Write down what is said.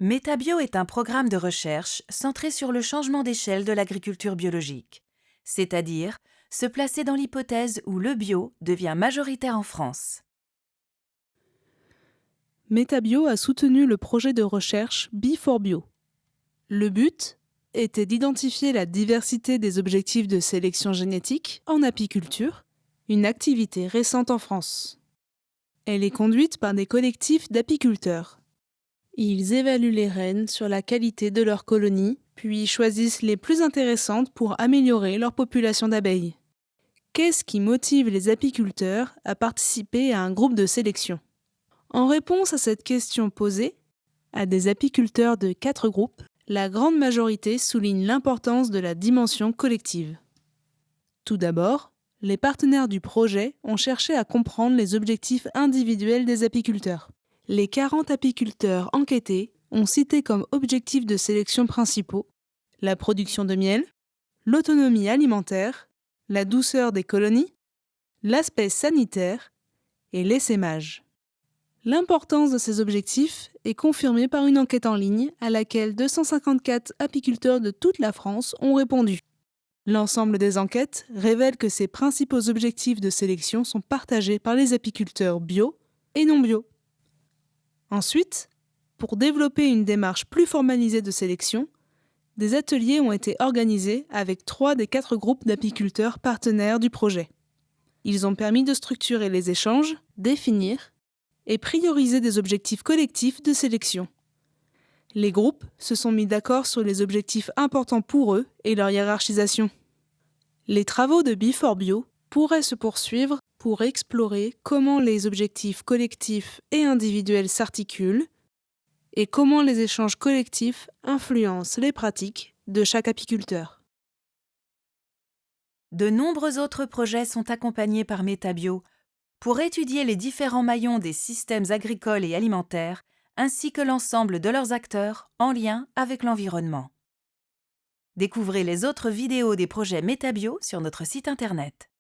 Métabio est un programme de recherche centré sur le changement d'échelle de l'agriculture biologique, c'est-à-dire se placer dans l'hypothèse où le bio devient majoritaire en France. Métabio a soutenu le projet de recherche Bi4Bio. Le but était d'identifier la diversité des objectifs de sélection génétique en apiculture, une activité récente en France. Elle est conduite par des collectifs d'apiculteurs. Ils évaluent les reines sur la qualité de leurs colonies, puis choisissent les plus intéressantes pour améliorer leur population d'abeilles. Qu'est-ce qui motive les apiculteurs à participer à un groupe de sélection ? En réponse à cette question posée à des apiculteurs de 4 groupes, la grande majorité souligne l'importance de la dimension collective. Tout d'abord, les partenaires du projet ont cherché à comprendre les objectifs individuels des apiculteurs. Les 40 apiculteurs enquêtés ont cité comme objectifs de sélection principaux la production de miel, l'autonomie alimentaire, la douceur des colonies, l'aspect sanitaire et l'essaimage. L'importance de ces objectifs est confirmée par une enquête en ligne à laquelle 254 apiculteurs de toute la France ont répondu. L'ensemble des enquêtes révèle que ces principaux objectifs de sélection sont partagés par les apiculteurs bio et non bio. Ensuite, pour développer une démarche plus formalisée de sélection, des ateliers ont été organisés avec 3 des 4 groupes d'apiculteurs partenaires du projet. Ils ont permis de structurer les échanges, définir et prioriser des objectifs collectifs de sélection. Les groupes se sont mis d'accord sur les objectifs importants pour eux et leur hiérarchisation. Les travaux de Bi4Bio pourraient se poursuivre pour explorer comment les objectifs collectifs et individuels s'articulent et comment les échanges collectifs influencent les pratiques de chaque apiculteur. De nombreux autres projets sont accompagnés par Métabio pour étudier les différents maillons des systèmes agricoles et alimentaires, ainsi que l'ensemble de leurs acteurs en lien avec l'environnement. Découvrez les autres vidéos des projets Métabio sur notre site internet.